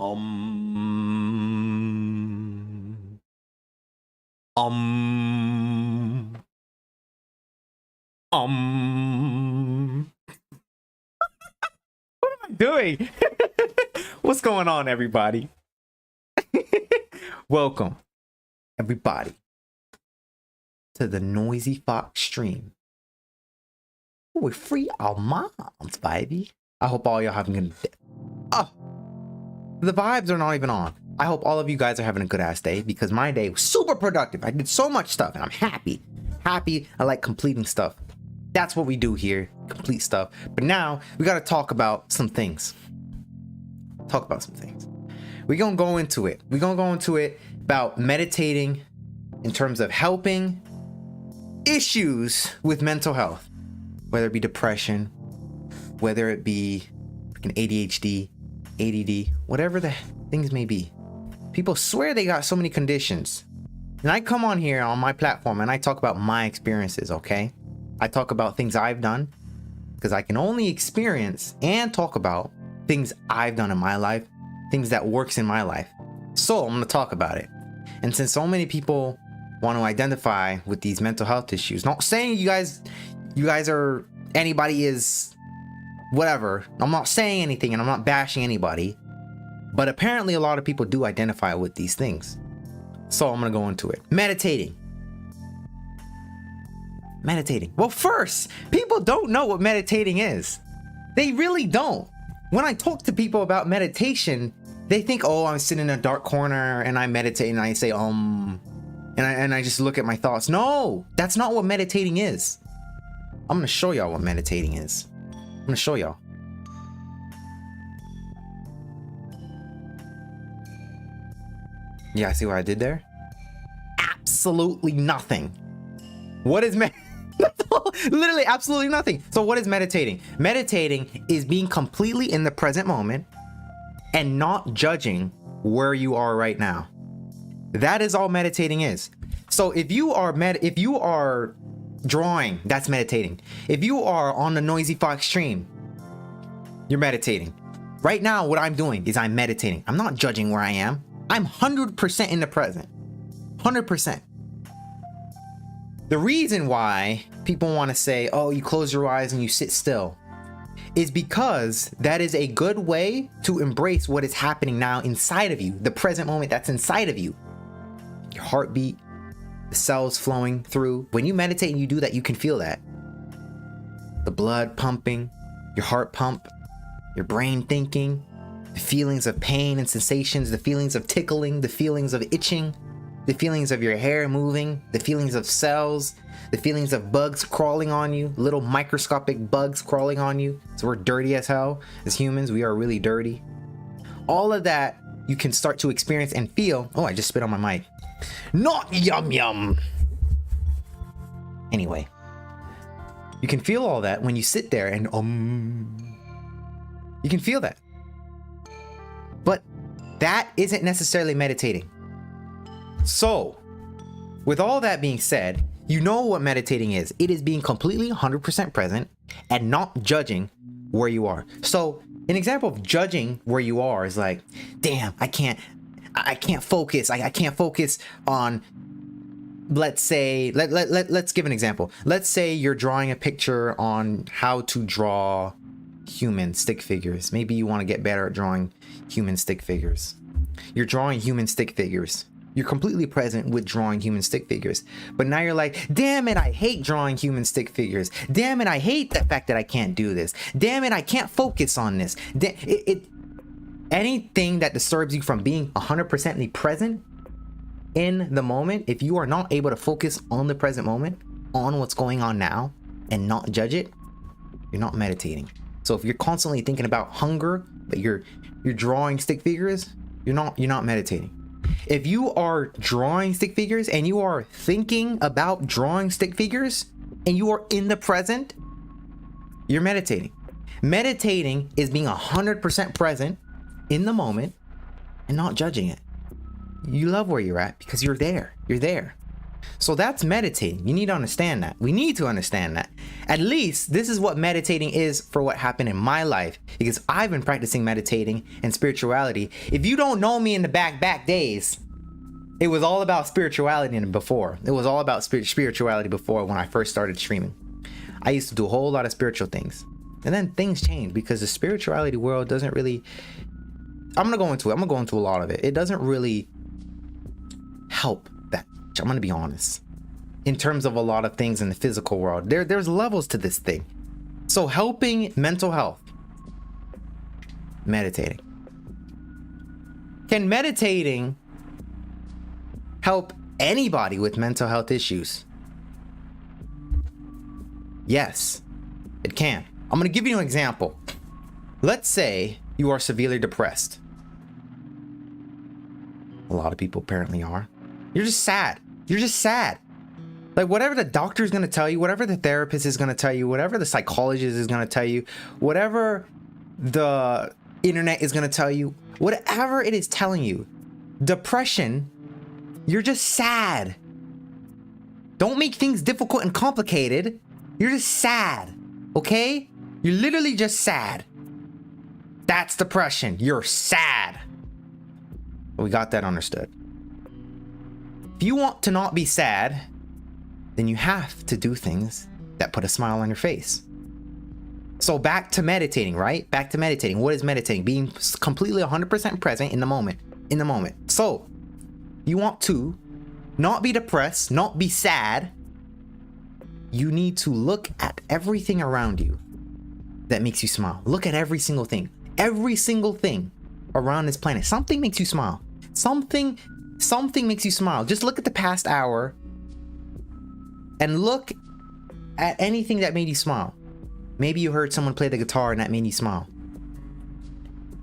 Um. Um. What am I doing? What's going on, everybody? Welcome, everybody, to the Noisy Fox stream. We're free our minds, baby. I hope all y'all having a good day. Oh, the vibes are not even on. I hope all of you guys are having a good ass day because my day was super productive. I did so much stuff and I'm happy. I like completing stuff. That's what we do here, complete stuff. But now we got to talk about some things. We're going to go into it. We're going to go into it about meditating in terms of helping issues with mental health, whether it be depression, whether it be freaking ADHD, ADD, whatever the things may be. People swear they got so many conditions. And I come on here on my platform and I talk about my experiences, okay? I talk about things I've done because I can only experience and talk about things I've done in my life, things that works in my life. So I'm going to talk about it. And since so many people want to identify with these mental health issues, not saying you guys are, anybody is whatever. I'm not saying anything and I'm not bashing anybody, but apparently a lot of people do identify with these things. So I'm going to go into it. Meditating. Well, first, people don't know what meditating is. They really don't. When I talk to people about meditation, they think, oh, I'm sitting in a dark corner and I meditate and I say, and I just look at my thoughts. No, that's not what meditating is. I'm going to show y'all what meditating is. I'm going to show y'all. Yeah, see what I did there? Absolutely nothing. What is literally absolutely nothing. So what is meditating? Meditating is being completely in the present moment and not judging where you are right now. That is all meditating is. So if you are drawing, that's meditating. If you are on the Noisy Fox stream, you're meditating. Right now, what I'm doing is I'm meditating. I'm not judging where I am. I'm 100% in the present. 100%. The reason why people want to say, oh, you close your eyes and you sit still, is because that is a good way to embrace what is happening now inside of you, the present moment that's inside of you. Your heartbeat, the cells flowing through. When you meditate and you do that, you can feel that. The blood pumping, your heart pump, your brain thinking, the feelings of pain and sensations, the feelings of tickling, the feelings of itching, the feelings of your hair moving, the feelings of cells, the feelings of bugs crawling on you, little microscopic bugs crawling on you. So we're dirty as hell. As humans, we are really dirty. All of that you can start to experience and feel. Oh, I just spit on my mic. Not yum. Anyway, you can feel all that when you sit there and you can feel that. But that isn't necessarily meditating. So, with all that being said, you know what meditating is. It is being completely 100% present and not judging where you are. So, an example of judging where you are is like, damn, I can't focus. I can't focus on, let's say, let's give an example. Let's say you're drawing a picture on how to draw human stick figures. Maybe you want to get better at drawing human stick figures. You're drawing human stick figures. You're completely present with drawing human stick figures. But now you're like, damn it, I hate drawing human stick figures. Damn it, I hate the fact that I can't do this. Damn it, I can't focus on this. Anything that disturbs you from being 100% present in the moment, if you are not able to focus on the present moment, on what's going on now, and not judge it, you're not meditating. So if you're constantly thinking about hunger, but you're drawing stick figures, you're not meditating. If you are drawing stick figures and you are thinking about drawing stick figures and you are in the present, you're meditating. Meditating is being 100% present in the moment and not judging it. You love where you're at because you're there. So that's meditating. You need to understand that. We need to understand that. At least this is what meditating is for what happened in my life, because I've been practicing meditating and spirituality. If you don't know me in the back days, it was all about spirituality before. It was all about spirituality before when I first started streaming. I used to do a whole lot of spiritual things. And then things changed because the spirituality world doesn't really... I'm going to go into it. I'm going to go into a lot of it. It doesn't really help that much. I'm going to be honest. In terms of a lot of things in the physical world, there's levels to this thing. So helping mental health. Meditating. Can meditating help anybody with mental health issues? Yes, it can. I'm going to give you an example. Let's say you are severely depressed. A lot of people apparently are. You're just sad. You're just sad. Like whatever the doctor is going to tell you, whatever the therapist is going to tell you, whatever the psychologist is going to tell you, whatever the internet is going to tell you, whatever it is telling you, depression, you're just sad. Don't make things difficult and complicated. You're just sad, okay? You're literally just sad. That's depression. You're sad. We got that understood. If you want to not be sad, then you have to do things that put a smile on your face. So back to meditating, right? Back to meditating. What is meditating? Being completely 100% present in the moment. In the moment. So you want to not be depressed, not be sad. You need to look at everything around you that makes you smile. Look at every single thing. Every single thing around this planet. Something makes you smile. Something makes you smile. Just look at the past hour and look at anything that made you smile. Maybe you heard someone play the guitar and that made you smile.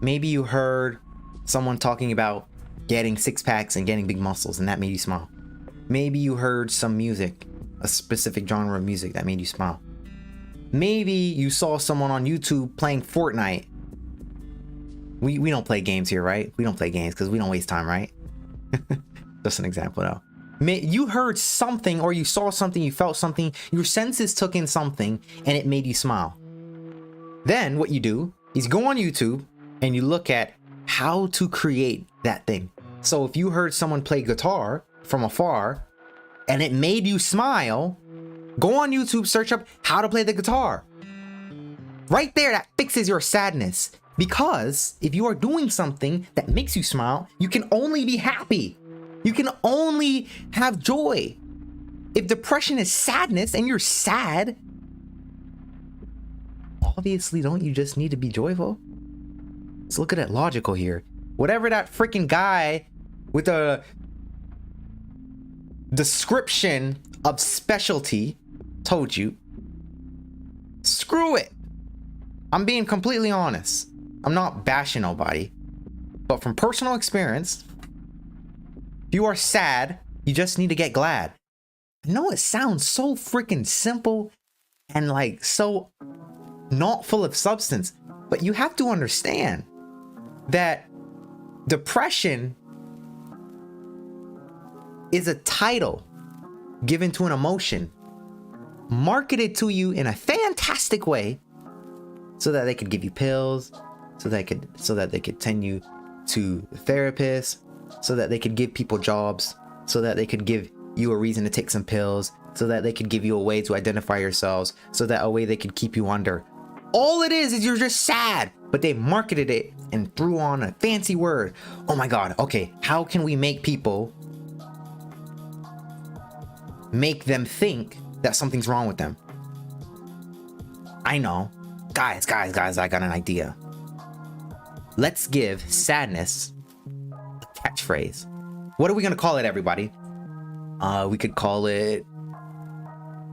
Maybe you heard someone talking about getting six packs and getting big muscles and that made you smile. Maybe you heard some music, a specific genre of music that made you smile. Maybe you saw someone on YouTube playing Fortnite. We don't play games here, right? We don't play games because we don't waste time, right? Just an example though. You heard something or you saw something, you felt something, your senses took in something and it made you smile. Then what you do is go on YouTube and you look at how to create that thing. So if you heard someone play guitar from afar and it made you smile, go on YouTube, search up how to play the guitar. Right there, that fixes your sadness. Because if you are doing something that makes you smile, you can only be happy. You can only have joy. If depression is sadness and you're sad, obviously don't you just need to be joyful? Let's look at it logical here. Whatever that freaking guy with a description of specialty told you, screw it. I'm being completely honest. I'm not bashing nobody, but from personal experience, if you are sad, you just need to get glad. I know it sounds so freaking simple and like so not full of substance, but you have to understand that depression is a title given to an emotion, marketed to you in a fantastic way so that they could give you pills, so that they could send you to therapists, so that they could give people jobs, so that they could give you a reason to take some pills, so that they could give you a way to identify yourselves, so that a way they could keep you under. All it is you're just sad, but they marketed it and threw on a fancy word. Oh my God, okay, how can we make people, make them think that something's wrong with them? I know. Guys, I got an idea. Let's give sadness a catchphrase. What are we gonna call it, everybody? We could call it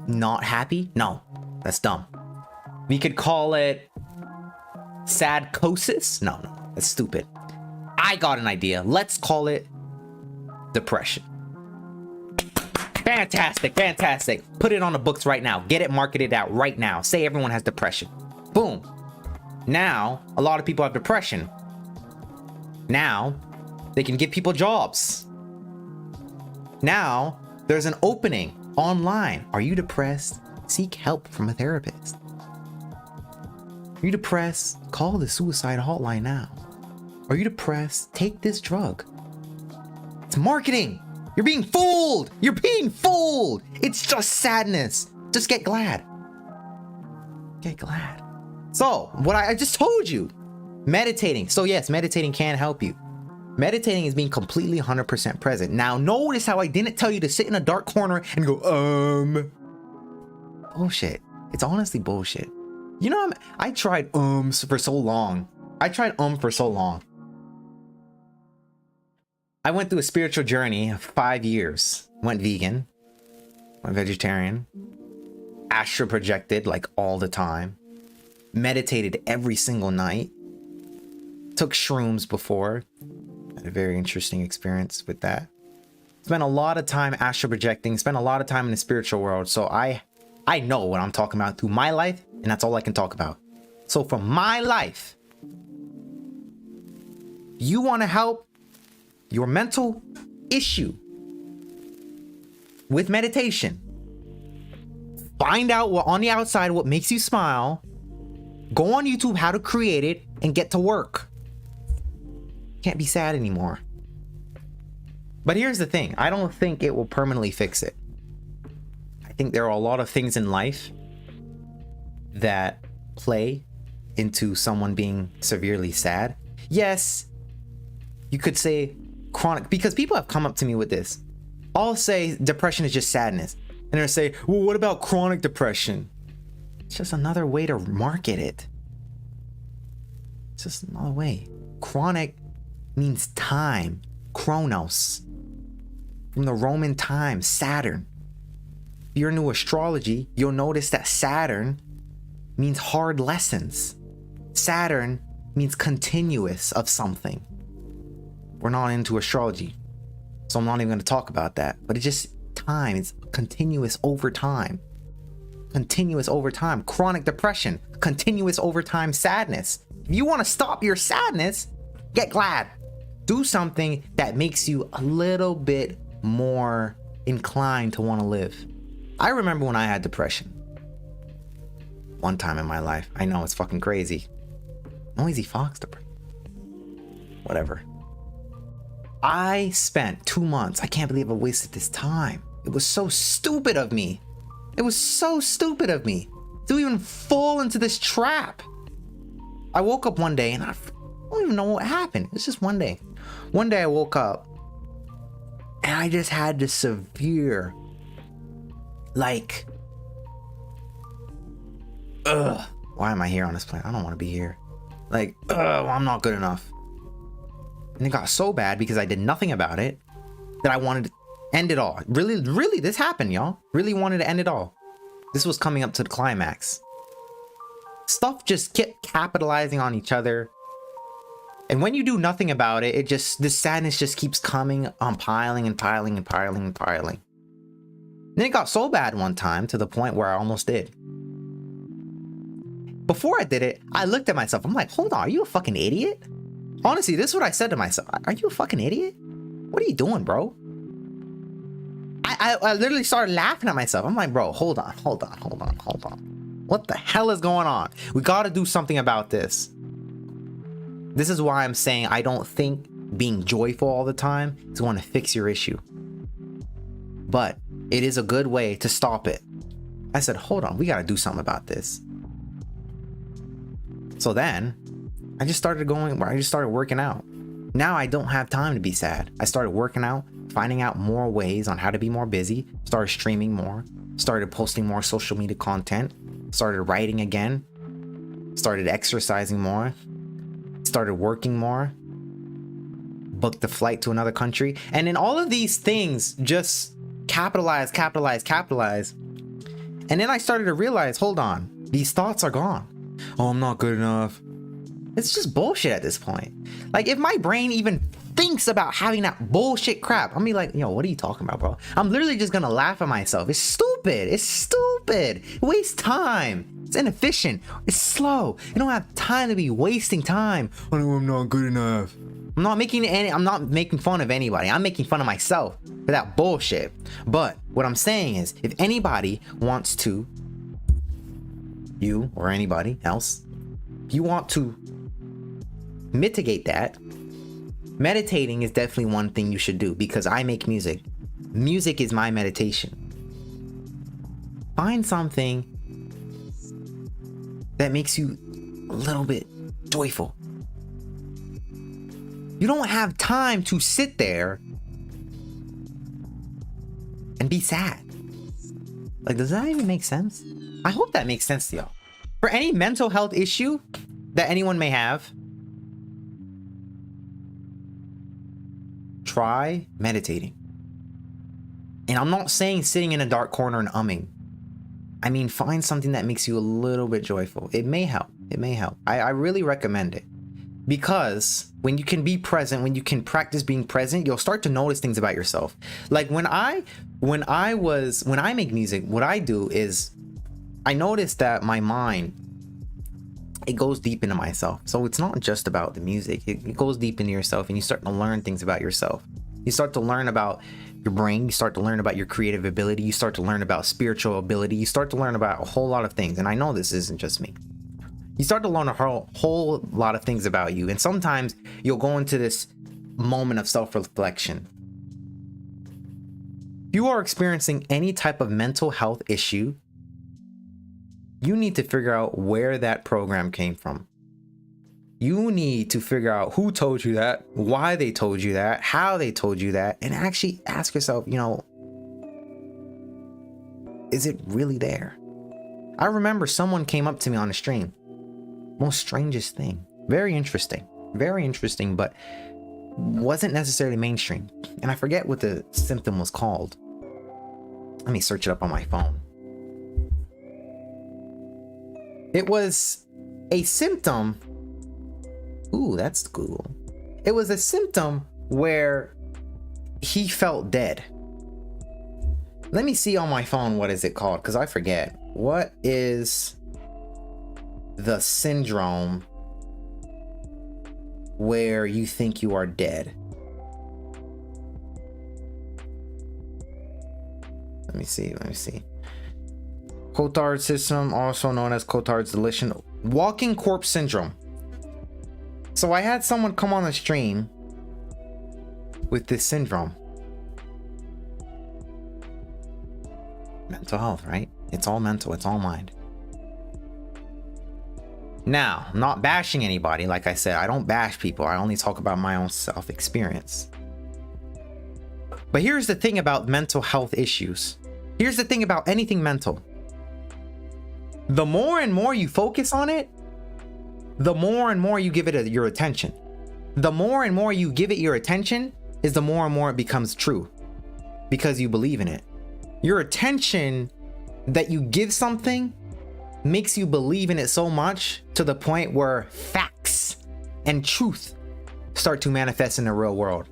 not happy? No, that's dumb. We could call it sadcosis? No, that's stupid. I got an idea. Let's call it depression. Fantastic. Put it on the books right now. Get it marketed out right now. Say everyone has depression. Boom. Now, a lot of people have depression. Now, they can give people jobs. Now, There's an opening online. Are you depressed? Seek help from a therapist. Are you depressed? Call the suicide hotline now. Are you depressed? Take this drug. It's marketing. You're being fooled. You're being fooled. It's just sadness. Just get glad. Get glad. So, what I just told you, meditating. So yes, meditating can help you. Meditating is being completely 100% present. Now, notice how I didn't tell you to sit in a dark corner and go, bullshit. It's honestly bullshit. You know, I tried for so long. I went through a spiritual journey of 5 years. Went vegan, went vegetarian, astral projected like all the time, meditated every single night, took shrooms before, had a very interesting experience with that. Spent a lot of time astral projecting, spent a lot of time in the spiritual world, so I know what I'm talking about through my life, and that's all I can talk about. So for my life, you want to help your mental issue with meditation. Find out what on the outside, what makes you smile. Go on YouTube, how to create it, and get to work. Can't be sad anymore. But here's the thing. I don't think it will permanently fix it. I think there are a lot of things in life that play into someone being severely sad. Yes, you could say chronic, because people have come up to me with this. I'll say depression is just sadness, and they'll say, well, what about chronic depression? It's just another way to market it. It's just another way. Chronic means time, chronos, from the Roman time, Saturn. If you're into astrology, you'll notice that Saturn means hard lessons. Saturn means continuous of something. We're not into astrology, so I'm not even going to talk about that. But it's just time. It's continuous over time. Continuous over time. Chronic depression. Continuous over time sadness. If you want to stop your sadness, get glad. Do something that makes you a little bit more inclined to want to live. I remember when I had depression. One time in my life. I know, it's fucking crazy. Noisy Fox depression. Whatever. I spent 2 months. I can't believe I wasted this time. It was so stupid of me. It was so stupid of me to even fall into this trap. I woke up one day and I don't even know what happened. It's just one day. One day I woke up and I just had this severe, like, why am I here on this planet? I don't want to be here. Like, well, I'm not good enough. And it got so bad because I did nothing about it that I wanted to end it all. Really, this happened, y'all. Really wanted to end it all. This was coming up to the climax. Stuff just kept capitalizing on each other. And when you do nothing about it, this sadness just keeps coming on, piling and piling and piling and piling. Then it got so bad one time to the point where I almost did. Before I did it, I looked at myself. I'm like, hold on, are you a fucking idiot? Honestly, this is what I said to myself. Are you a fucking idiot? What are you doing, bro? I literally started laughing at myself. I'm like, bro, hold on. What the hell is going on? We got to do something about this. This is why I'm saying I don't think being joyful all the time is going to fix your issue. But it is a good way to stop it. I said, hold on, we got to do something about this. So then I just started working out. Now I don't have time to be sad. I started working out, finding out more ways on how to be more busy, started streaming more, started posting more social media content, started writing again, started exercising more, started working more, booked a flight to another country. And then all of these things just capitalize. And then I started to realize, hold on, these thoughts are gone. Oh, I'm not good enough. It's just bullshit at this point. Like, if my brain even thinks about having that bullshit crap, I'm be like, yo, what are you talking about, bro? I'm literally just gonna laugh at myself. It's stupid. It wastes time. It's inefficient. It's slow. You don't have time to be wasting time. Oh, I'm not good enough. I'm not making fun of anybody. I'm making fun of myself for that bullshit. But what I'm saying is, if anybody wants to, you or anybody else, if you want to mitigate that, meditating is definitely one thing you should do, because I make music. Music is my meditation. Find something that makes you a little bit joyful. You don't have time to sit there and be sad. Like, does that even make sense? I hope that makes sense to y'all. For any mental health issue that anyone may have, try meditating. And I'm not saying sitting in a dark corner and umming. I mean, find something that makes you a little bit joyful. It may help. It may help. I really recommend it. Because when you can be present, when you can practice being present, you'll start to notice things about yourself. Like when I make music, what I do is I notice that my mind, it goes deep into myself. So it's not just about the music. It goes deep into yourself, and you start to learn things about yourself. You start to learn about your brain. You start to learn about your creative ability. You start to learn about spiritual ability. You start to learn about a whole lot of things. And I know this isn't just me. You start to learn a whole lot of things about you. And sometimes you'll go into this moment of self-reflection. If you are experiencing any type of mental health issue, you need to figure out where that program came from. You need to figure out who told you that, why they told you that, how they told you that, and actually ask yourself, is it really there? I remember someone came up to me on a stream. Most strangest thing. Very interesting, but wasn't necessarily mainstream. And I forget what the symptom was called. Let me search it up on my phone. It was a symptom. Ooh, that's Google. It was a symptom where he felt dead. Let me see on my phone, what is it called? Because I forget. What is the syndrome where you think you are dead? Let me see. Cotard syndrome, also known as Cotard's deletion, walking corpse syndrome. So I had someone come on the stream with this syndrome. Mental health, right? It's all mental, it's all mind. Now, I'm not bashing anybody. Like I said, I don't bash people. I only talk about my own self-experience. But here's the thing about mental health issues. Here's the thing about anything mental. The more and more you focus on it, the more and more you give it your attention. The more and more you give it your attention is the more and more it becomes true, because you believe in it. Your attention that you give something makes you believe in it so much to the point where facts and truth start to manifest in the real world.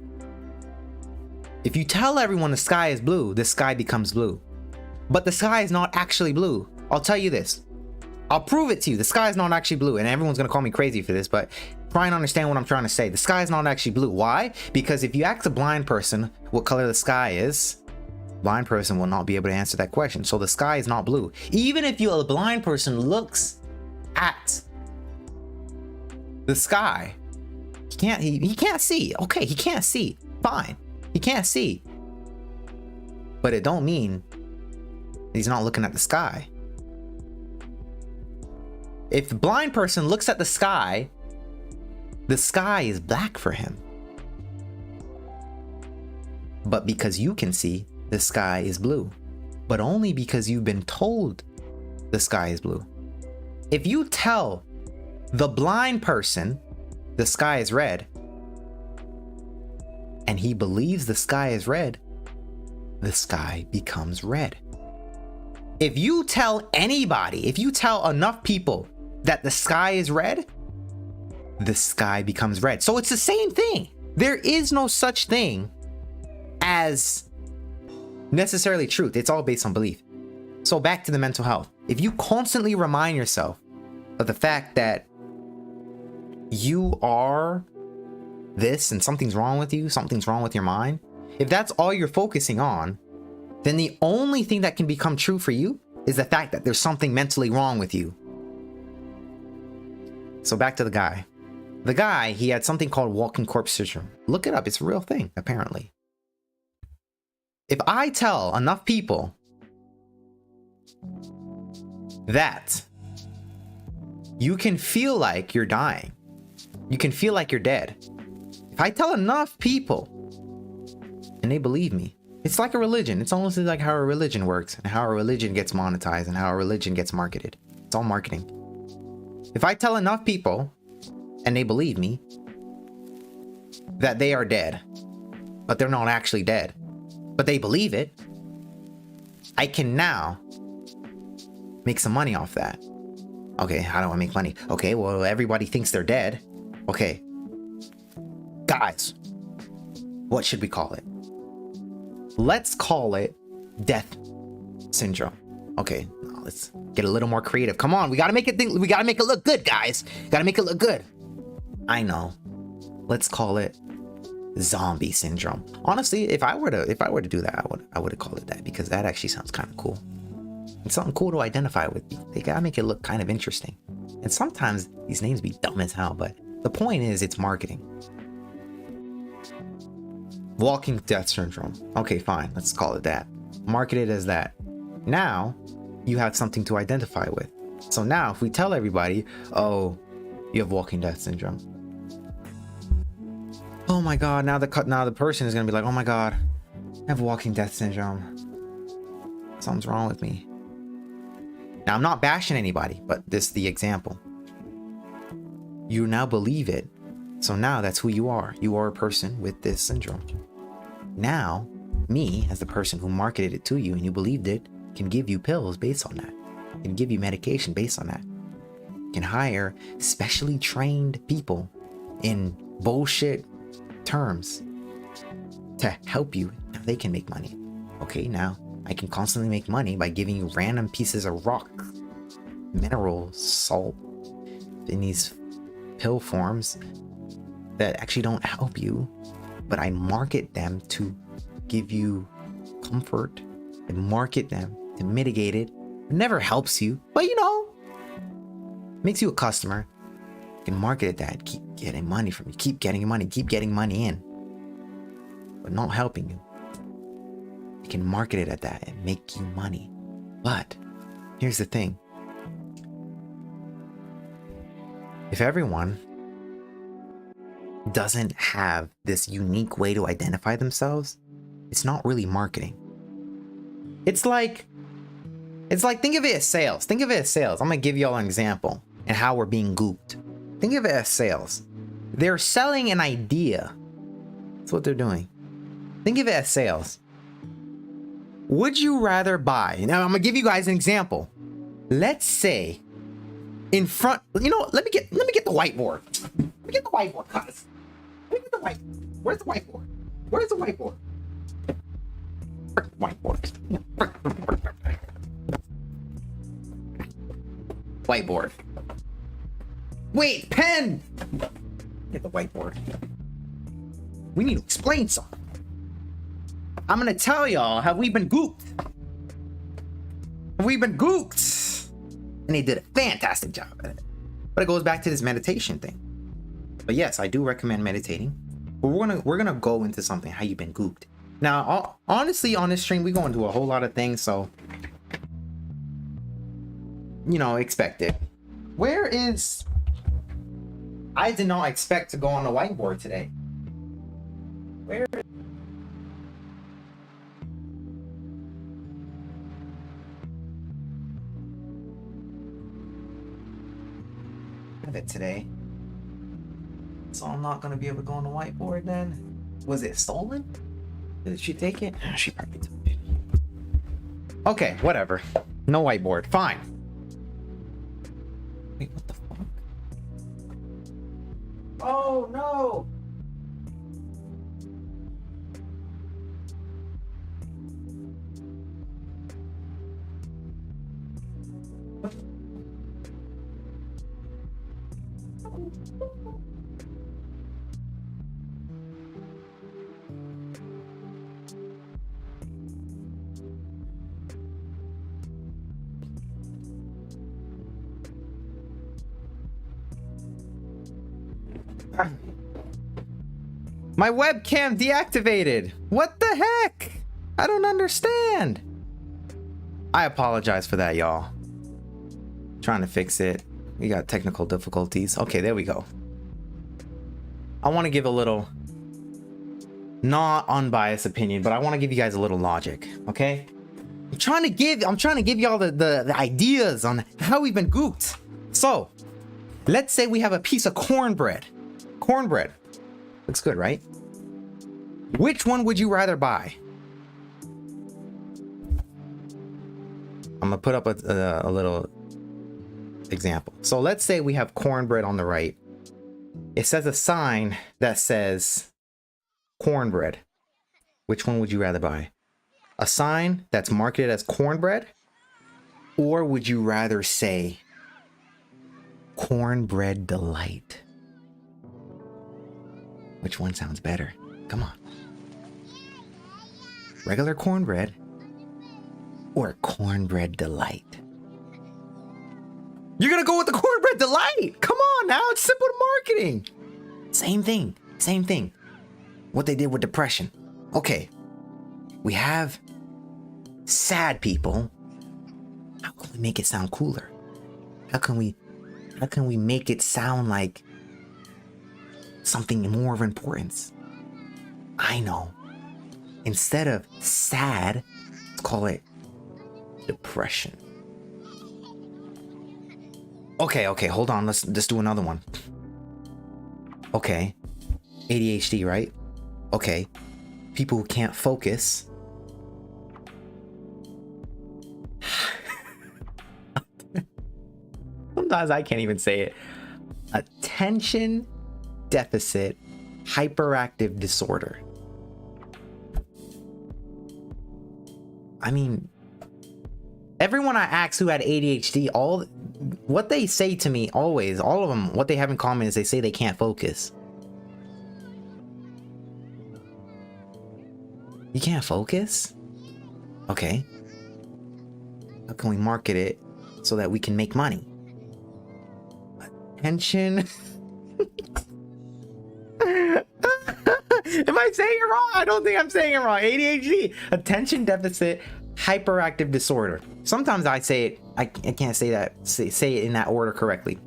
If you tell everyone the sky is blue, the sky becomes blue. But the sky is not actually blue. I'll tell you this. I'll prove it to you. The sky is not actually blue. And everyone's going to call me crazy for this, but try and understand what I'm trying to say. The sky is not actually blue. Why? Because if you ask a blind person what color the sky is, blind person will not be able to answer that question. So the sky is not blue. Even if a blind person looks at the sky, he can't see. Okay, he can't see. Fine. He can't see. But it don't mean he's not looking at the sky. If the blind person looks at the sky is black for him. But because you can see, the sky is blue. But only because you've been told the sky is blue. If you tell the blind person the sky is red, and he believes the sky is red, the sky becomes red. If you tell anybody, if you tell enough people that the sky is red, the sky becomes red. So it's the same thing. There is no such thing as necessarily truth. It's all based on belief. So back to the mental health. If you constantly remind yourself of the fact that you are this and something's wrong with you, something's wrong with your mind, if that's all you're focusing on, then the only thing that can become true for you is the fact that there's something mentally wrong with you. So back to the guy. The guy, he had something called walking corpse syndrome. Look it up. It's a real thing, apparently. If I tell enough people that you can feel like you're dying, you can feel like you're dead. If I tell enough people and they believe me, it's like a religion. It's almost like how a religion works and how a religion gets monetized and how a religion gets marketed. It's all marketing. If I tell enough people and they believe me that they are dead, but they're not actually dead, but they believe it, I can now make some money off that. Okay, how do I make money? Okay, well, everybody thinks they're dead. Okay, guys, what should we call it? Let's call it death syndrome. Okay, let's get a little more creative. Come on, we gotta make it we gotta make it look good, guys. Gotta make it look good. I know. Let's call it zombie syndrome. Honestly, if I were to do that, I would have called it that, because that actually sounds kind of cool. It's something cool to identify with. They gotta make it look kind of interesting. And sometimes these names be dumb as hell, but the point is, it's marketing. Walking death syndrome. Okay, fine. Let's call it that. Market it as that. Now, you have something to identify with. So now, if we tell everybody, oh, you have walking death syndrome. Oh my God, now the person is gonna be like, oh my God, I have walking death syndrome. Something's wrong with me. Now, I'm not bashing anybody, but this is the example. You now believe it. So now that's who you are. You are a person with this syndrome. Now, me, as the person who marketed it to you and you believed it, can give you pills based on that. Can give you medication based on that. Can hire specially trained people in bullshit terms to help you. Now they can make money. Okay, now I can constantly make money by giving you random pieces of rock, mineral, salt in these pill forms that actually don't help you, but I market them to give you comfort and market them to mitigate it. It never helps you, but you know, makes you a customer. You can market it that, keep getting money from you, keep getting money in, but not helping you. You can market it at that and make you money. But here's the thing. If everyone doesn't have this unique way to identify themselves, it's not really marketing. It's like think of it as sales. Think of it as sales. I'm gonna give y'all an example and how we're being gooped. Think of it as sales. They're selling an idea. That's what they're doing. Think of it as sales. Would you rather buy? Now I'm gonna give you guys an example. Let's say in front, you know, let me get the whiteboard. Let me get the whiteboard, guys. Let me get the whiteboard. Where's the whiteboard? Where's the whiteboard? Whiteboard. Wait, pen! Get the whiteboard. We need to explain something. I'm gonna tell y'all, have we been gooped? Have we been gooped? And they did a fantastic job at it. But it goes back to this meditation thing. But yes, I do recommend meditating. But we're gonna go into something, how you've been gooped. Now, honestly, on this stream, we go into a whole lot of things, so you know, expect it. Where is... I did not expect to go on the whiteboard today. Where of it today? So I'm not gonna be able to go on the whiteboard then? Was it stolen? Did she take it? She probably took it. Okay, whatever. No whiteboard. Fine. Wait, what the fuck? Oh no! My webcam deactivated. What the heck? I don't understand. I apologize for that, y'all. Trying to fix it. We got technical difficulties. Okay, there we go. I want to give a little not unbiased opinion, but I want to give you guys a little logic, okay? I'm trying to give y'all the ideas on how we've been gooped. So, let's say we have a piece of cornbread. Cornbread. Looks good, right? Which one would you rather buy? I'm gonna put up a little example. So let's say we have cornbread on the right. It says a sign that says cornbread. Which one would you rather buy? A sign that's marketed as cornbread? Or would you rather say cornbread delight? Which one sounds better? Come on. Regular cornbread or cornbread delight? You're gonna go with the cornbread delight. Come on now, it's simple marketing. Same thing, same thing. What they did with depression. Okay, we have sad people. How can we make it sound cooler? How can we make it sound like something more of importance? I know. Instead of sad, let's call it depression. Okay, hold on. Let's just do another one. Okay, ADHD, right? Okay, people who can't focus. Sometimes I can't even say it. Attention deficit hyperactive disorder. I mean, everyone I ask who had ADHD, what they say to me always, all of them, what they have in common is they say they can't focus. You can't focus? Okay. How can we market it so that we can make money? Attention. Am I saying it wrong? I don't think I'm saying it wrong. ADHD, attention deficit hyperactive disorder. Sometimes I say it, I can't say it in that order correctly.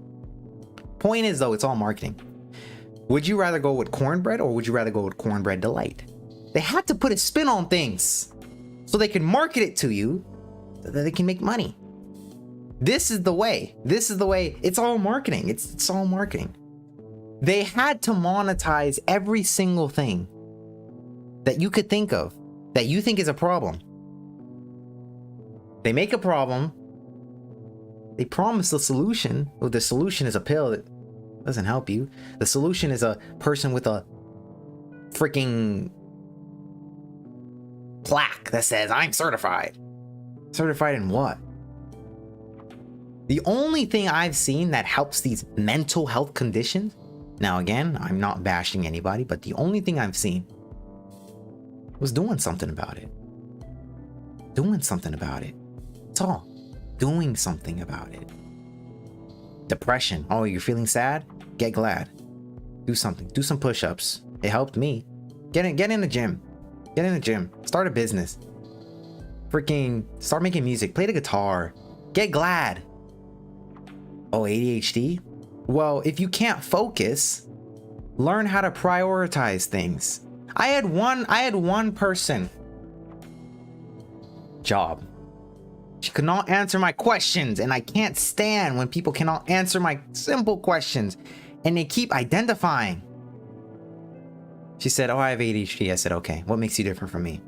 Point is though, it's all marketing. Would you rather go with cornbread or would you rather go with cornbread delight? They had to put a spin on things so they can market it to you so that they can make money. This is the way. This is the way. It's all marketing. It's all marketing. They had to monetize every single thing that you could think of that you think is a problem. They make a problem. They promise the solution. Well, the solution is a pill that doesn't help you. The solution is a person with a freaking plaque that says, I'm certified. Certified in what? The only thing I've seen that helps these mental health conditions, now again, I'm not bashing anybody, but the only thing I've seen was doing something about it. Doing something about it. That's all. Doing something about it. Depression. Oh, you're feeling sad? Get glad. Do something. Do some push-ups. It helped me. Get in the gym. Get in the gym. Start a business. Freaking start making music. Play the guitar. Get glad. Oh, ADHD? Well, if you can't focus, learn how to prioritize things. I had one person. Job. She could not answer my questions, and I can't stand when people cannot answer my simple questions and they keep identifying. She said, oh, I have ADHD. I said, okay, what makes you different from me?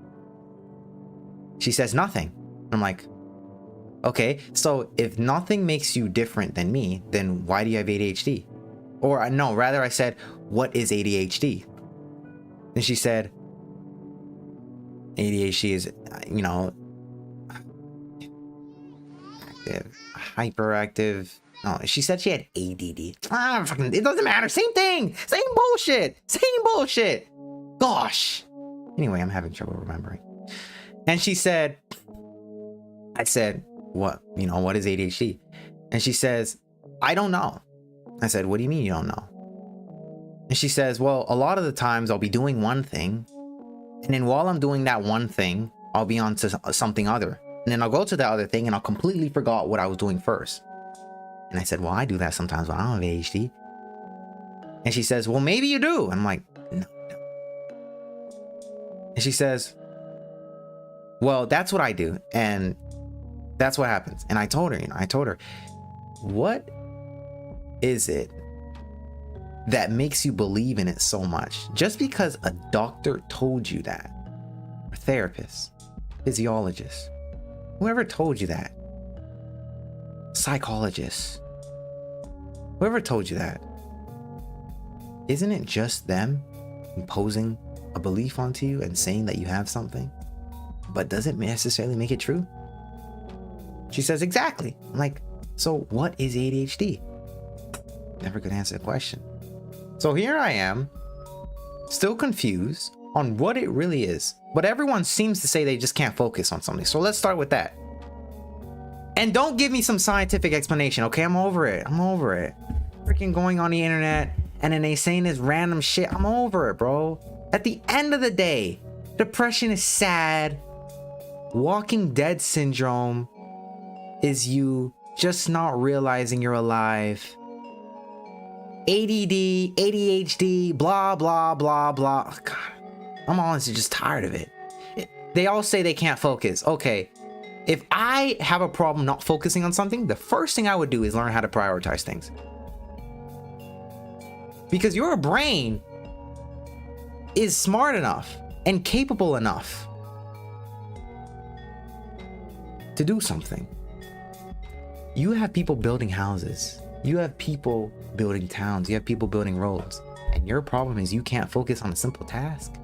She says, nothing. I'm like, okay, so if nothing makes you different than me, then why do you have ADHD? Or no, rather I said, what is ADHD? And she said, ADHD is, you know, hyperactive. No, she said she had ADD. It doesn't matter. Same thing. Same bullshit. Same bullshit. Gosh. Anyway, I'm having trouble remembering. And she said, I said, what? You know, what is ADHD? And she says, I don't know. I said, what do you mean you don't know? And she says, well, a lot of the times I'll be doing one thing, and then while I'm doing that one thing, I'll be on to something other. And then I'll go to the other thing and I'll completely forgot what I was doing first. And I said, well, I do that sometimes when I don't have ADHD. And she says, well, maybe you do. And I'm like, no. And she says, well, that's what I do. And that's what happens. And I told her, what is it that makes you believe in it so much? Just because a doctor told you that, or therapist, physiologist, whoever told you that, psychologist, whoever told you that, isn't it just them imposing a belief onto you and saying that you have something, but doesn't necessarily make it true? She says, exactly. I'm like, so what is ADHD? Never could answer the question. So here I am, still confused on what it really is. But everyone seems to say they just can't focus on something. So let's start with that. And don't give me some scientific explanation, okay? I'm over it. Freaking going on the internet and then they saying this random shit. I'm over it, bro. At the end of the day, depression is sad. Walking dead syndrome is you just not realizing you're alive. ADD, ADHD, blah, blah, blah, blah. God, I'm honestly just tired of it. They all say they can't focus. Okay, if I have a problem not focusing on something, the first thing I would do is learn how to prioritize things. Because your brain is smart enough and capable enough to do something. You have people building houses. You have people building towns. You have people building roads. And your problem is you can't focus on a simple task?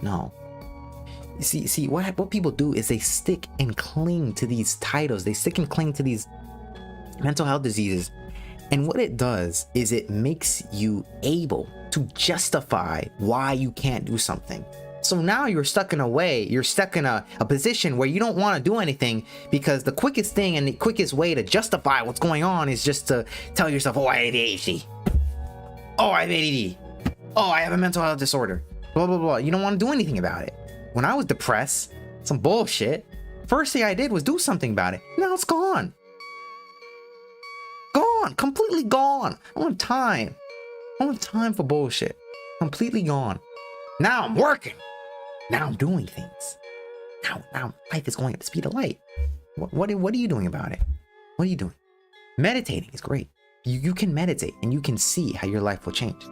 No. See, what people do is they stick and cling to these titles. They stick and cling to these mental health diseases. And what it does is it makes you able to justify why you can't do something. So now you're stuck in a position where you don't want to do anything, because the quickest thing and the quickest way to justify what's going on is just to tell yourself, oh, I have ADHD. Oh, I have ADD. Oh, I have a mental health disorder. Blah, blah, blah. You don't want to do anything about it. When I was depressed, some bullshit, first thing I did was do something about it. Now it's gone. Gone. Completely gone. I don't have time. I don't have time for bullshit. Completely gone. Now I'm working. Now I'm doing things. Now life is going at the speed of light. What are you doing about it? What are you doing? Meditating is great. You can meditate and you can see how your life will change.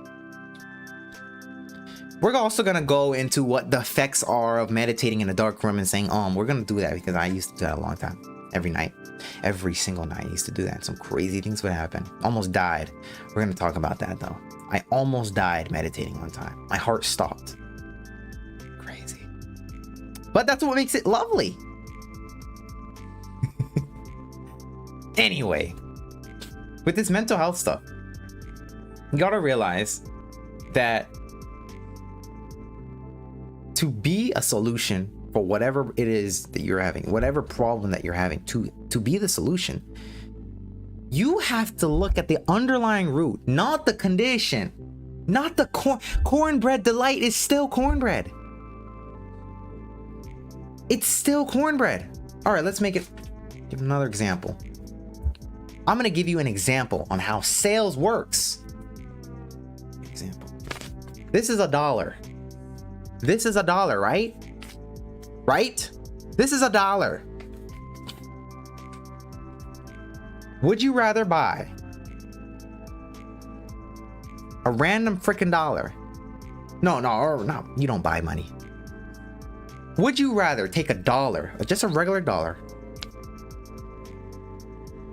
We're also gonna go into what the effects are of meditating in a dark room and saying, we're gonna do that because I used to do that a long time. Every night. Every single night I used to do that. Some crazy things would happen. Almost died. We're gonna talk about that though. I almost died meditating one time. My heart stopped. Crazy. But that's what makes it lovely. Anyway, with this mental health stuff, you gotta realize that to be a solution for whatever it is that you're having, whatever problem that you're having, to be the solution, you have to look at the underlying root, not the condition. Not the cornbread delight is still cornbread. It's still cornbread. All right, let's give another example. I'm gonna give you an example on how sales works. Example. This is $1. This is $1, right? Right? This is $1. Would you rather buy a random freaking dollar? No, you don't buy money. Would you rather take $1, just a regular dollar,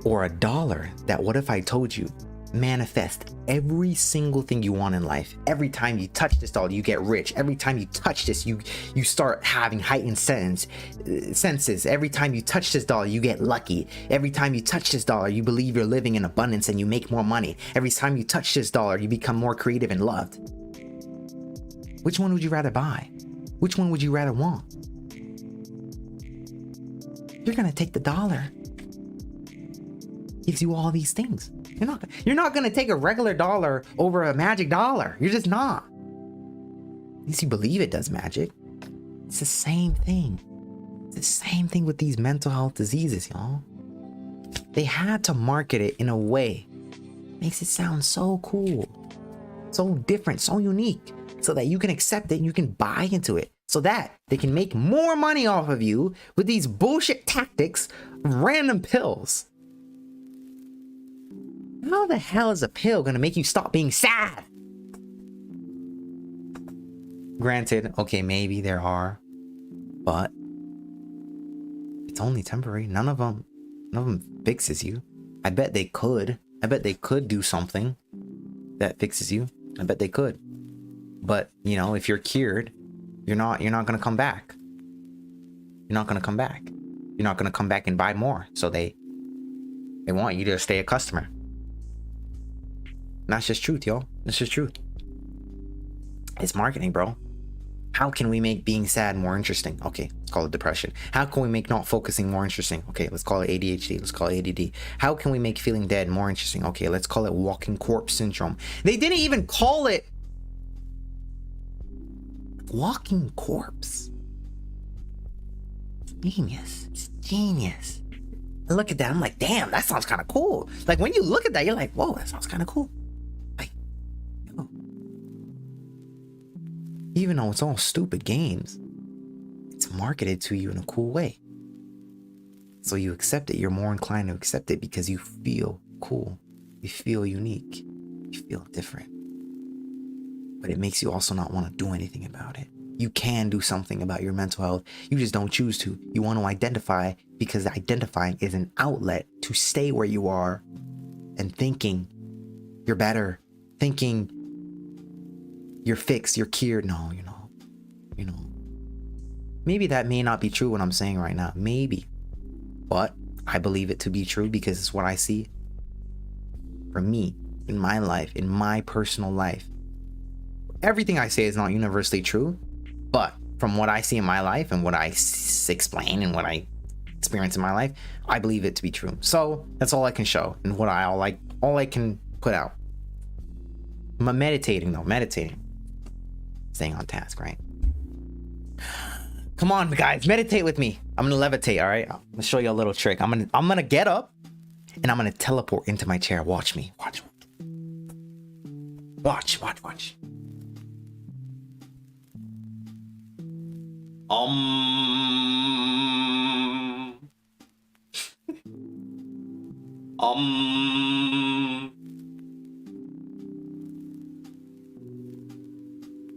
or $1 that, what if I told you, manifest every single thing you want in life? Every time you touch this dollar, you get rich. Every time you touch this, you start having heightened senses. Every time you touch this dollar, you get lucky. Every time you touch this dollar, you believe you're living in abundance and you make more money. Every time you touch this dollar, you become more creative and loved. Which one would you rather buy? Which one would you rather want? You're gonna take the dollar. Gives you all these things. You're not gonna take a regular dollar over a magic dollar. You're just not. At least you believe it does magic. It's the same thing. It's the same thing with these mental health diseases, y'all. They had to market it in a way makes it sound so cool, so different, so unique, so that you can accept it and you can buy into it, so that they can make more money off of you with these bullshit tactics of random pills. How the hell is a pill gonna make you stop being sad? Granted, okay, maybe there are, but it's only temporary. None of them fixes you. I bet they could do something that fixes you. I bet they could. But, you know, if you're cured, you're not gonna come back. You're not gonna come back. You're not gonna come back and buy more. So they want you to stay a customer. And that's just truth, y'all. That's just truth. It's marketing, bro. How can we make being sad more interesting? Okay, let's call it depression. How can we make not focusing more interesting? Okay, let's call it ADHD. Let's call it ADD. How can we make feeling dead more interesting? Okay, let's call it walking corpse syndrome. They didn't even call it walking corpse. Genius. It's genius. I look at that, I'm like, damn, that sounds kind of cool. Like, when you look at that, you're like, whoa, that sounds kind of cool. Like, yo. Even though it's all stupid games, it's marketed to you in a cool way. So you accept it. You're more inclined to accept it because you feel cool. You feel unique. You feel different. But it makes you also not want to do anything about it. You can do something about your mental health. You just don't choose to. You want to identify because identifying is an outlet to stay where you are and thinking you're better, thinking you're fixed, you're cured. No, you know. Maybe that may not be true what I'm saying right now. Maybe. But I believe it to be true because it's what I see. For me, in my life, in my personal life. Everything I say is not universally true. But from what I see in my life and what I explain and what I experience in my life, I believe it to be true. So that's all I can show and what all I can put out. I'm meditating. Staying on task, right? Come on, guys, meditate with me. I'm gonna levitate, all right? I'm gonna show you a little trick. I'm gonna get up and I'm gonna teleport into my chair. Watch me. Watch.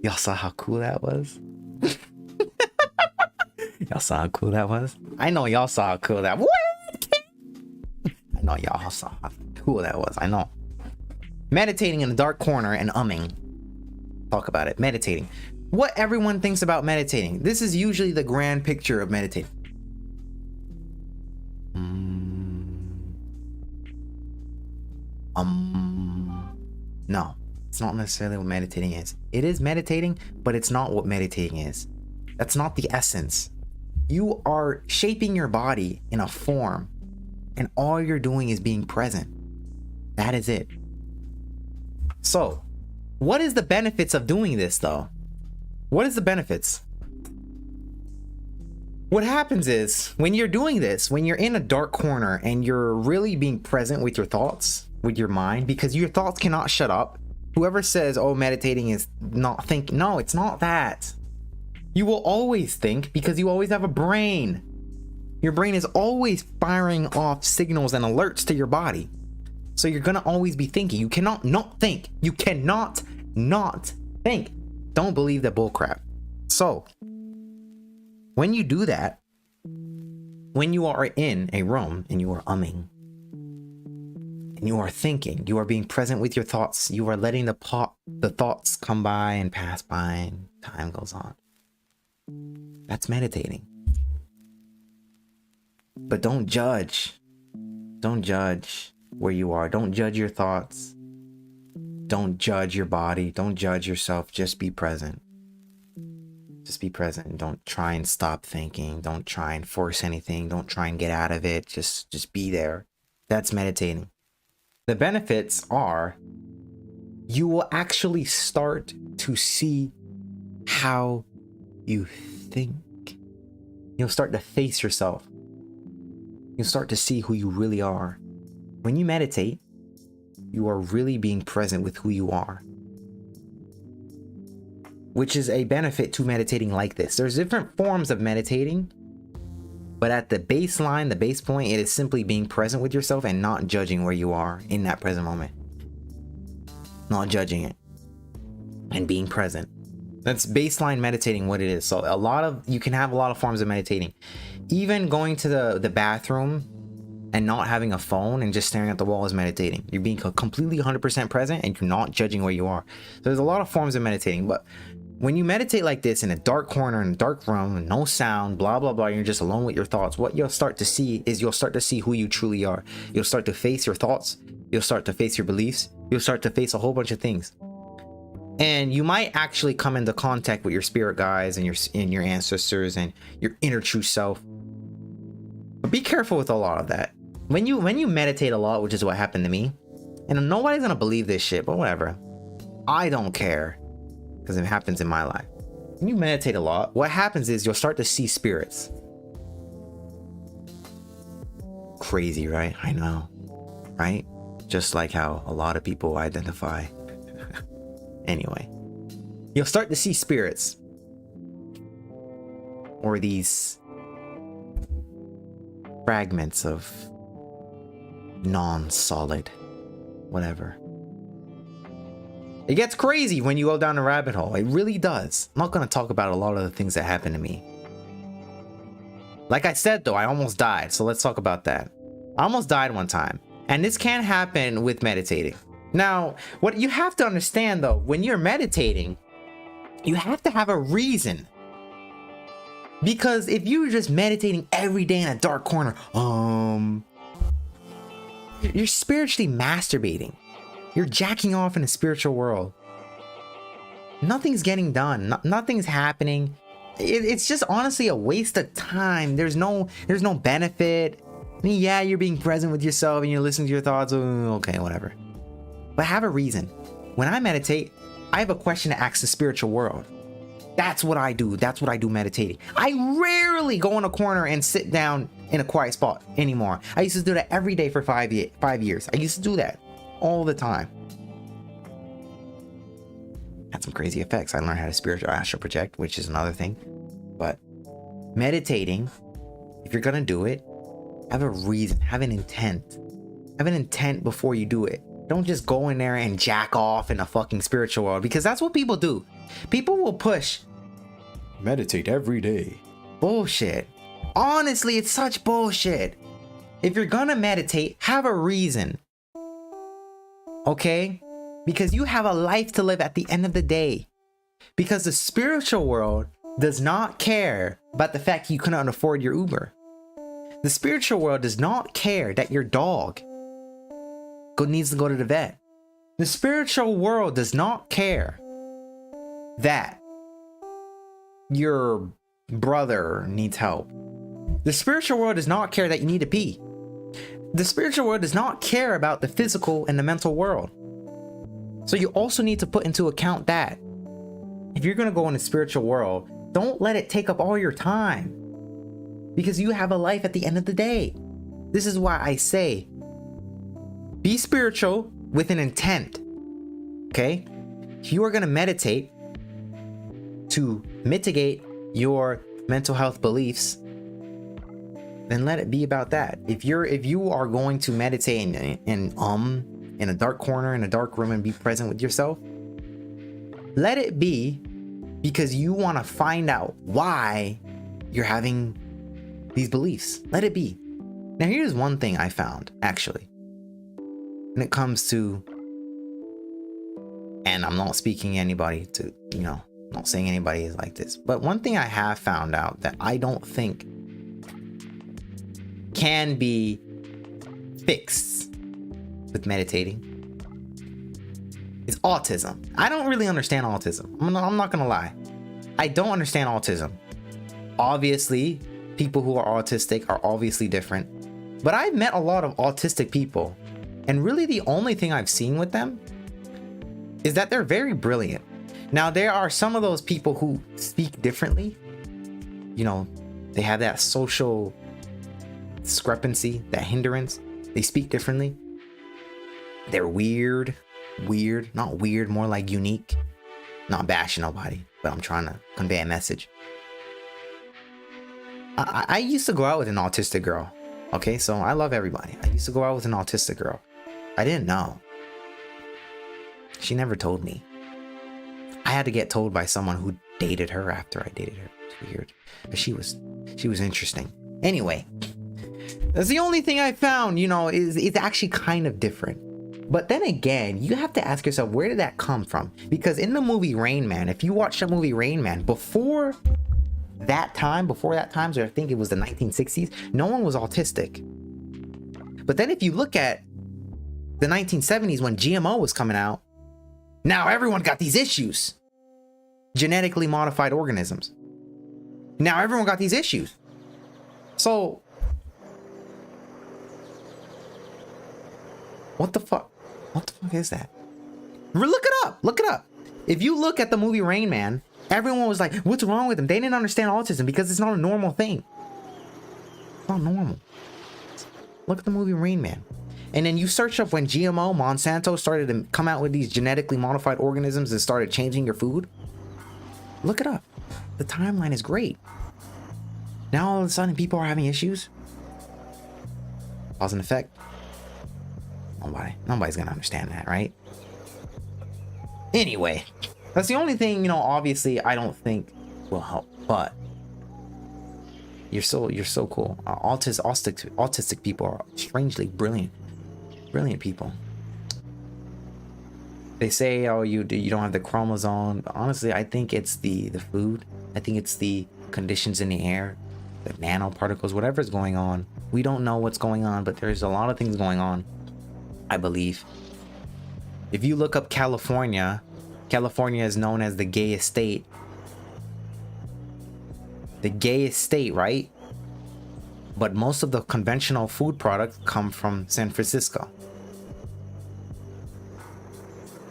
Y'all saw how cool that was? Y'all saw how cool that was? I know y'all saw how cool that was. I know y'all saw how cool that was. I know. Meditating in a dark corner and umming. Talk about it. Meditating. What everyone thinks about meditating. This is usually the grand picture of meditating. No, it's not necessarily what meditating is. It is meditating, but it's not what meditating is. That's not the essence. You are shaping your body in a form, and all you're doing is being present. That is it. So, what is the benefits of doing this, though? What is the benefits? What happens is, when you're doing this, when you're in a dark corner and you're really being present with your thoughts, with your mind, because your thoughts cannot shut up. Whoever says, oh, meditating is not thinking. No, it's not that. You will always think because you always have a brain. Your brain is always firing off signals and alerts to your body. So you're gonna always be thinking. You cannot not think. You cannot not think. Don't believe that bullcrap. So, when you do that, when you are in a room and you are umming, and you are thinking, you are being present with your thoughts, you are letting the thoughts come by and pass by and time goes on. That's meditating. But don't judge. Don't judge where you are. Don't judge your thoughts. Don't judge your body. Don't judge yourself. Just be present. Just be present. Don't try and stop thinking. Don't try and force anything. Don't try and get out of it. Just be there. That's meditating. The benefits are you will actually start to see how you think. You'll start to face yourself. You'll start to see who you really are. When you meditate, you are really being present with who you are, which is a benefit to meditating like this. There's different forms of meditating, but at the baseline, the base point, it is simply being present with yourself and not judging where you are in that present moment. Not judging it and being present. That's baseline meditating, what it is. So you can have a lot of forms of meditating. Even going to the bathroom and not having a phone and just staring at the wall is meditating. You're being completely 100% present and you're not judging where you are. So there's a lot of forms of meditating, but when you meditate like this in a dark corner, in a dark room, no sound, blah, blah, blah, you're just alone with your thoughts, what you'll start to see is you'll start to see who you truly are. You'll start to face your thoughts. You'll start to face your beliefs. You'll start to face a whole bunch of things. And you might actually come into contact with your spirit guides and your ancestors and your inner true self. But be careful with a lot of that. When you meditate a lot, which is what happened to me, and nobody's gonna believe this shit, but whatever. I don't care, because it happens in my life. When you meditate a lot, what happens is you'll start to see spirits. Crazy, right? I know, right? Just like how a lot of people identify. Anyway, you'll start to see spirits, or these fragments of non-solid whatever. It gets crazy when you go down a rabbit hole. It really does. I'm not going to talk about a lot of the things that happened to me. Like I said though, I almost died, so let's talk about that. I almost died one time, and this can happen with meditating. Now, what you have to understand though, when you're meditating, you have to have a reason. Because if you're just meditating every day in a dark corner, you're spiritually masturbating. You're jacking off in the spiritual world. Nothing's getting done. Nothing's happening. It's just honestly a waste of time. There's no benefit. I mean, yeah, you're being present with yourself and you're listening to your thoughts. Okay, whatever. But have a reason. When I meditate, I have a question to ask the spiritual world. That's what I do. That's what I do meditating. I rarely go in a corner and sit down in a quiet spot anymore. I used to do that every day for 5 years. I used to do that all the time. Had some crazy effects. I learned how to spiritual astral project, which is another thing. But meditating, if you're gonna do it, have a reason, have an intent. Have an intent before you do it. Don't just go in there and jack off in the fucking spiritual world, because that's what people do. People will push meditate every day. Bullshit. Honestly, it's such bullshit. If you're gonna meditate, have a reason. Okay? Because you have a life to live at the end of the day. Because the spiritual world does not care about the fact you couldn't afford your Uber. The spiritual world does not care that your dog needs to go to the vet. The spiritual world does not care that your brother needs help. The spiritual world does not care that you need to pee. The spiritual world does not care about the physical and the mental world. So you also need to put into account that if you're going to go in the spiritual world, don't let it take up all your time, because you have a life at the end of the day. This is why I say be spiritual with an intent. Okay? If you are going to meditate to mitigate your mental health beliefs, then let it be about that. If you are going to meditate in a dark corner, in a dark room, and be present with yourself, let it be because you want to find out why you're having these beliefs. Let it be. Now, here's one thing I found, actually, when it comes to, and I'm not speaking anybody to, not saying anybody is like this, but one thing I have found out that I don't think can be fixed with meditating is autism. I don't really understand autism. I'm not gonna lie. I don't understand autism. Obviously, people who are autistic are obviously different, but I've met a lot of autistic people, And really the only thing I've seen with them is that they're very brilliant. Now, there are some of those people who speak differently. You know, they have that social discrepancy, that hindrance. They speak differently. They're weird, not weird, more like unique. Not bashing nobody, but I'm trying to convey a message. I used to go out with an autistic girl. Okay, so I love everybody. I used to go out with an autistic girl. I didn't know. She never told me. I had to get told by someone who dated her after I dated her. It's weird. But she was interesting. Anyway, that's the only thing I found, you know, is it's actually kind of different. But then again, you have to ask yourself, where did that come from? Because in the movie Rain Man, if you watch the movie Rain Man, before that time, so I think it was the 1960s, no one was autistic. But then if you look at the 1970s when GMO was coming out, now everyone got these issues. Genetically modified organisms. Now everyone got these issues. So, what the fuck? What the fuck is that? Look it up. Look it up. If you look at the movie Rain Man, everyone was like, what's wrong with him? They didn't understand autism because it's not a normal thing. It's not normal. Look at the movie Rain Man. And then you search up when GMO, Monsanto started to come out with these genetically modified organisms and started changing your food. Look it up. The timeline is great. Now all of a sudden people are having issues. Cause and effect. Nobody's gonna understand that, right? Anyway, that's the only thing, you know, obviously I don't think will help, but you're so cool. Autistic people are strangely brilliant people. They say, oh, you don't have the chromosome, but honestly I think it's the food. I think it's the conditions in the air, the nanoparticles, whatever's going on. We don't know what's going on, but there's a lot of things going on, I believe. If you look up California is known as the gayest state. The gayest state, right? But most of the conventional food products come from San Francisco.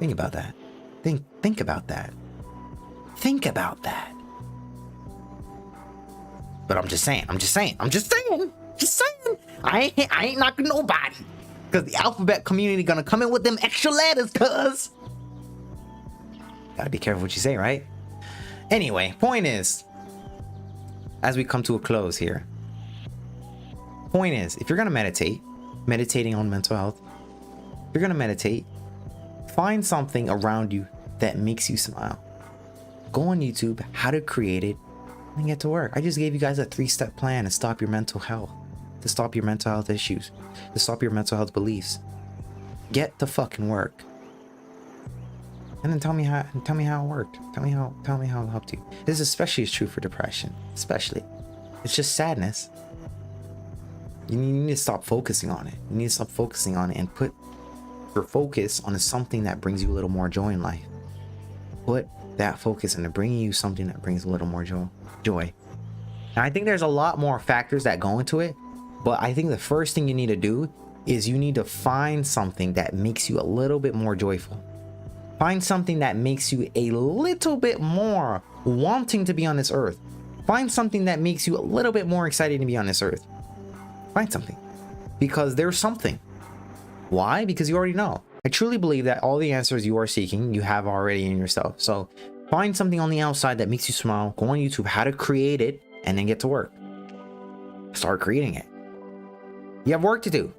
Think about that. Think about that. Think about that. But I'm just saying. I ain't knocking nobody. Because the alphabet community gonna come in with them extra letters, cuz. Gotta be careful what you say, right? Anyway, point is, as we come to a close here, point is, if you're gonna meditating on mental health, if you're gonna meditate, find something around you that makes you smile. Go on YouTube, how to create it, and get to work. I just gave you guys a 3-step plan to stop your mental health, to stop your mental health issues, to stop your mental health beliefs. Get to fucking work. And then tell me how it worked. Tell me how it helped you. This especially is true for depression. Especially. It's just sadness. You need to stop focusing on it. You need to stop focusing on it and put your focus on something that brings you a little more joy in life. Put that focus into bringing you something that brings a little more joy. And I think there's a lot more factors that go into it, but I think the first thing you need to do is you need to find something that makes you a little bit more joyful. Find something that makes you a little bit more wanting to be on this earth. Find something that makes you a little bit more excited to be on this earth. Find something. Because there's something. Why? Because you already know. I truly believe that all the answers you are seeking, you have already in yourself. So find something on the outside that makes you smile. Go on YouTube, how to create it, and then get to work. Start creating it. You have work to do.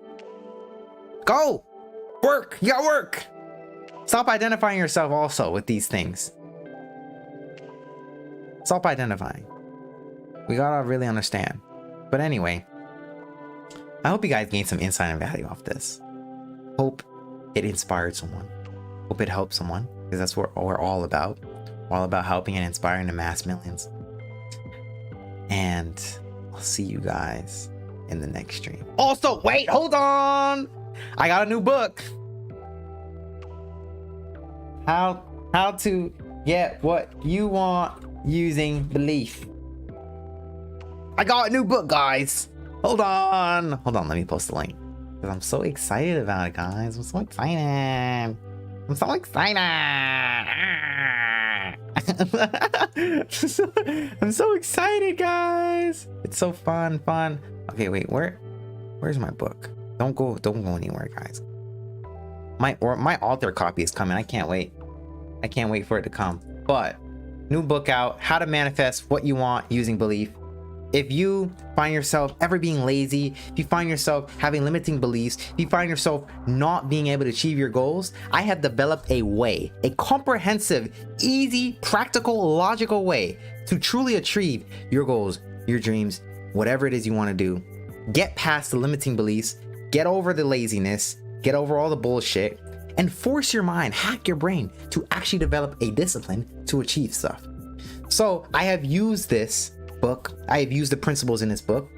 Go! Work! You got work! Stop identifying yourself also with these things. Stop identifying. We gotta really understand. But anyway, I hope you guys gained some insight and value off this. Hope it inspired someone. Hope it helped someone, because that's what we're all about. We're all about helping and inspiring the mass millions. And I'll see you guys in the next stream. Also, wait, hold on! I got a new book. How to get what you want using belief. I got a new book, guys. Hold on, let me post the link. Because I'm so excited about it, guys. I'm so excited. I'm so excited. I'm so excited, guys. It's so fun. Okay, wait, where's my book? Don't go anywhere, guys. My author copy is coming. I can't wait for it to come. But new book out, How to Manifest What You Want Using Belief. If you find yourself ever being lazy, if you find yourself having limiting beliefs, if you find yourself not being able to achieve your goals, I have developed a way, a comprehensive, easy, practical, logical way to truly achieve your goals, your dreams, whatever it is you want to do. Get past the limiting beliefs, get over the laziness, get over all the bullshit, and force your mind, hack your brain to actually develop a discipline to achieve stuff. So I have used this book, I have used the principles in this book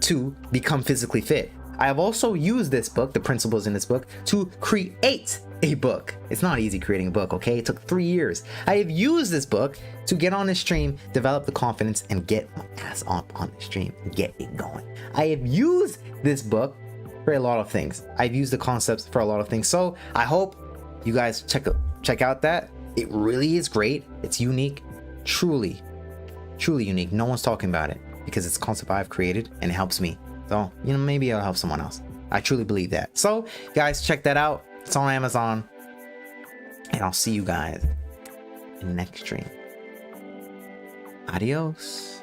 to become physically fit. I have also used this book, the principles in this book, to create a book. It's not easy creating a book, okay? It took 3 years. I have used this book to get on this stream, develop the confidence, and get my ass up on the stream and get it going. I have used this book for a lot of things. I've used the concepts for a lot of things. So I hope you guys check out that. It really is great. It's unique, truly unique. No one's talking about it because it's a concept I've created and it helps me. So, maybe it'll help someone else. I truly believe that. So, guys, check that out. It's on Amazon. And I'll see you guys in the next stream. Adios.